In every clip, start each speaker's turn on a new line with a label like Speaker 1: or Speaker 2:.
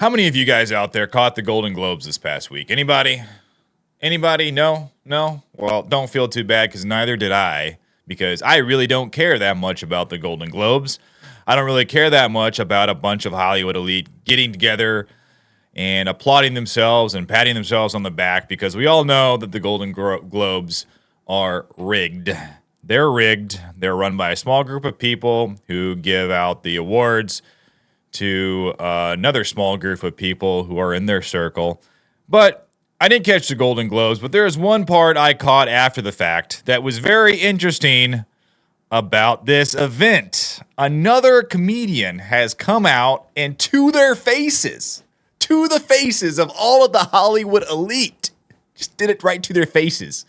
Speaker 1: How many of you guys out there caught the Golden Globes this past week? Anybody? Anybody? No? No? Well, don't feel too bad because neither did I, because I really don't care that much about the Golden Globes. I don't really care that much about a bunch of Hollywood elite getting together and applauding themselves and patting themselves on the back, because we all know that the Golden Globes are rigged. They're rigged. They're run by a small group of people who give out the awards to another small group of people who are in their circle. But I didn't catch the Golden Globes, but there is one part I caught after the fact that was very interesting about this event. Another comedian has come out and to the faces of all of the Hollywood elite, just did it right to their faces.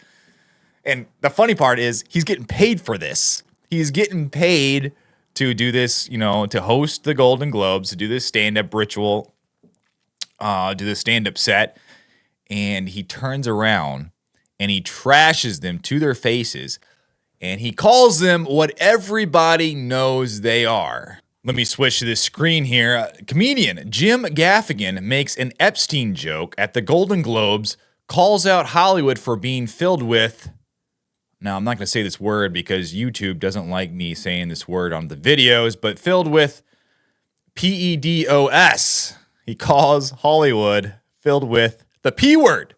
Speaker 1: And the funny part is he's getting paid for this. He's getting paid to do this, to host the Golden Globes, to do this stand-up ritual, do this stand-up set. And he turns around and he trashes them to their faces. And he calls them what everybody knows they are. Let me switch to this screen here. Comedian Jim Gaffigan makes an Epstein joke at the Golden Globes, calls out Hollywood for being filled with... Now, I'm not going to say this word because YouTube doesn't like me saying this word on the videos, but filled with PEDOS. He calls Hollywood filled with the P word.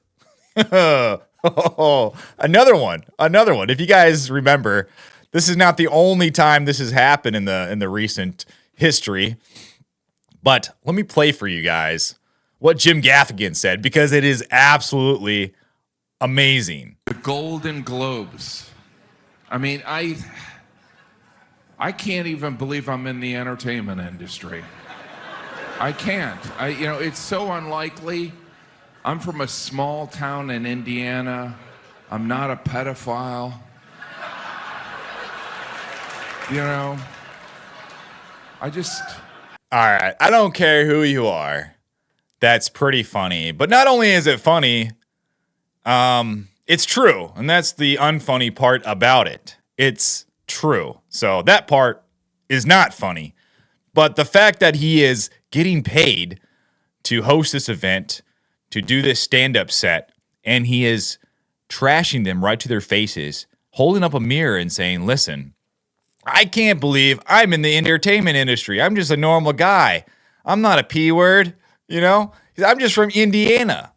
Speaker 1: Another one. If you guys remember, this is not the only time this has happened in the recent history. But let me play for you guys what Jim Gaffigan said, because it is absolutely amazing.
Speaker 2: The Golden Globes. I mean, I can't even believe I'm in the entertainment industry. I can't. It's so unlikely. I'm from a small town in Indiana. I'm not a pedophile.
Speaker 1: All right, I don't care who you are. That's pretty funny. But not only is it funny, it's true. And that's the unfunny part about it. It's true. So that part is not funny. But the fact that he is getting paid to host this event, to do this stand-up set, and he is trashing them right to their faces, holding up a mirror and saying, listen, I can't believe I'm in the entertainment industry. I'm just a normal guy. I'm not a P word, I'm just from Indiana.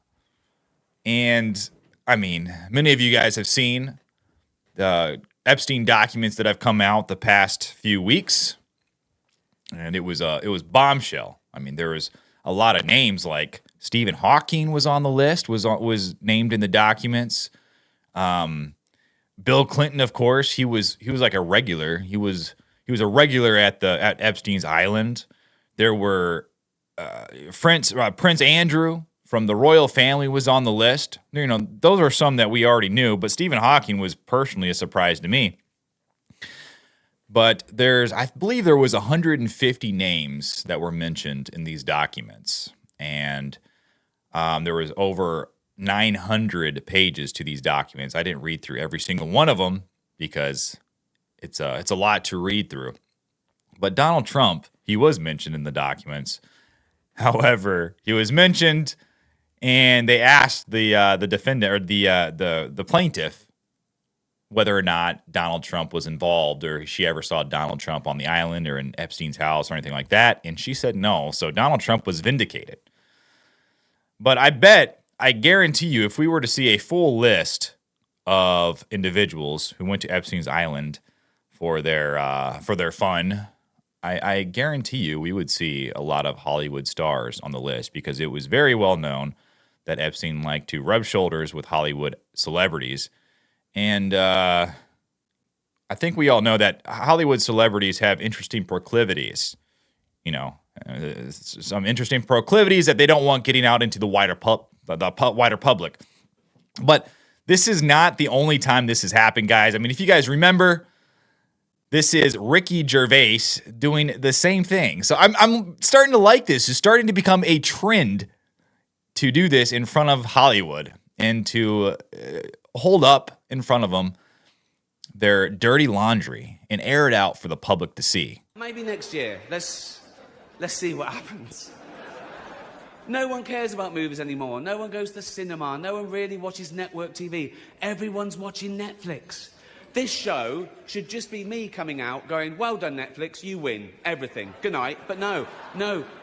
Speaker 1: And I mean, many of you guys have seen the Epstein documents that have come out the past few weeks, and it was bombshell. I mean, there was a lot of names, like Stephen Hawking was on the list, was named in the documents. Bill Clinton, of course, he was like a regular. He was a regular at Epstein's Island. There were Prince Andrew from the royal family was on the list. Those are some that we already knew, but Stephen Hawking was personally a surprise to me. But I believe there was 150 names that were mentioned in these documents, and there was over 900 pages to these documents. I didn't read through every single one of them because it's a lot to read through. But Donald Trump, he was mentioned in the documents. However, he was mentioned, and they asked the defendant or the plaintiff whether or not Donald Trump was involved, or she ever saw Donald Trump on the island or in Epstein's house or anything like that. And she said no. So Donald Trump was vindicated. But I guarantee you, if we were to see a full list of individuals who went to Epstein's Island for their fun, I guarantee you we would see a lot of Hollywood stars on the list, because it was very well known that Epstein liked to rub shoulders with Hollywood celebrities. And I think we all know that Hollywood celebrities have interesting proclivities, some interesting proclivities that they don't want getting out into the wider public. But this is not the only time this has happened, guys. I mean, if you guys remember, this is Ricky Gervais doing the same thing. So I'm starting to like this. It's starting to become a trend to do this in front of Hollywood and to hold up in front of them their dirty laundry and air it out for the public to see.
Speaker 3: Maybe next year. Let's see what happens. No one cares about movies anymore. No one goes to the cinema. No one really watches network TV. Everyone's watching Netflix. This show should just be me coming out going, well done, Netflix, you win everything. Good night. But no,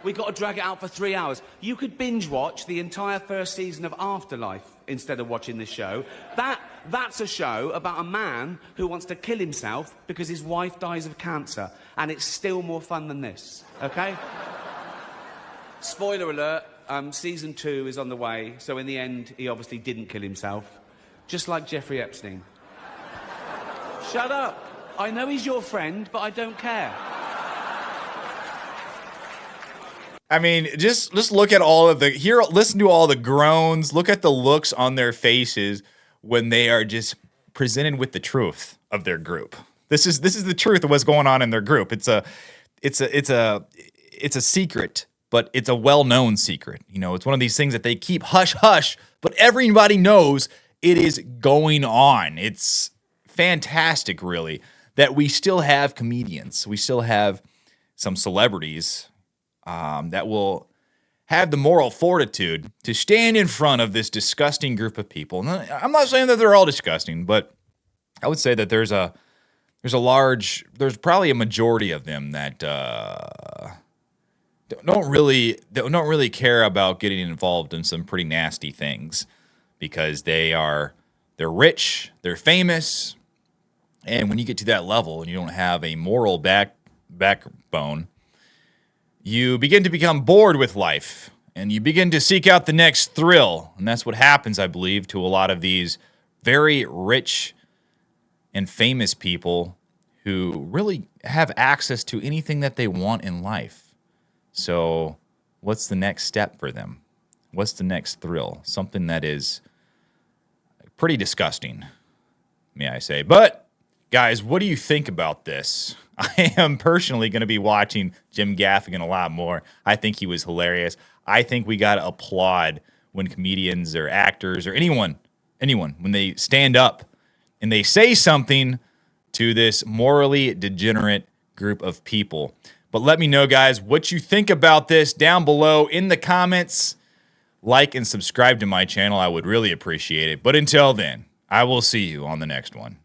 Speaker 3: we got to drag it out for 3 hours. You could binge watch the entire first season of Afterlife instead of watching this show. That's a show about a man who wants to kill himself because his wife dies of cancer. And it's still more fun than this, okay? Spoiler alert, season 2 is on the way. So in the end, he obviously didn't kill himself. Just like Jeffrey Epstein. Shut up. I know he's your friend, but I don't care.
Speaker 1: I mean, just look at all of listen to all the groans, look at the looks on their faces when they are just presented with the truth of their group. This is the truth of what's going on in their group. It's a secret, but it's a well-known secret. You know, it's one of these things that they keep hush hush, but everybody knows it is going on. It's fantastic, really, that we still have comedians. We still have some celebrities that will have the moral fortitude to stand in front of this disgusting group of people. And I'm not saying that they're all disgusting, but I would say that there's probably a majority of them that don't really care about getting involved in some pretty nasty things because they're rich, they're famous. And when you get to that level and you don't have a moral backbone, you begin to become bored with life and you begin to seek out the next thrill. And that's what happens, I believe, to a lot of these very rich and famous people who really have access to anything that they want in life. So what's the next step for them? What's the next thrill? Something that is pretty disgusting, may I say. But guys, what do you think about this? I am personally going to be watching Jim Gaffigan a lot more. I think he was hilarious. I think we got to applaud when comedians or actors or anyone, when they stand up and they say something to this morally degenerate group of people. But let me know, guys, what you think about this down below in the comments. Like and subscribe to my channel. I would really appreciate it. But until then, I will see you on the next one.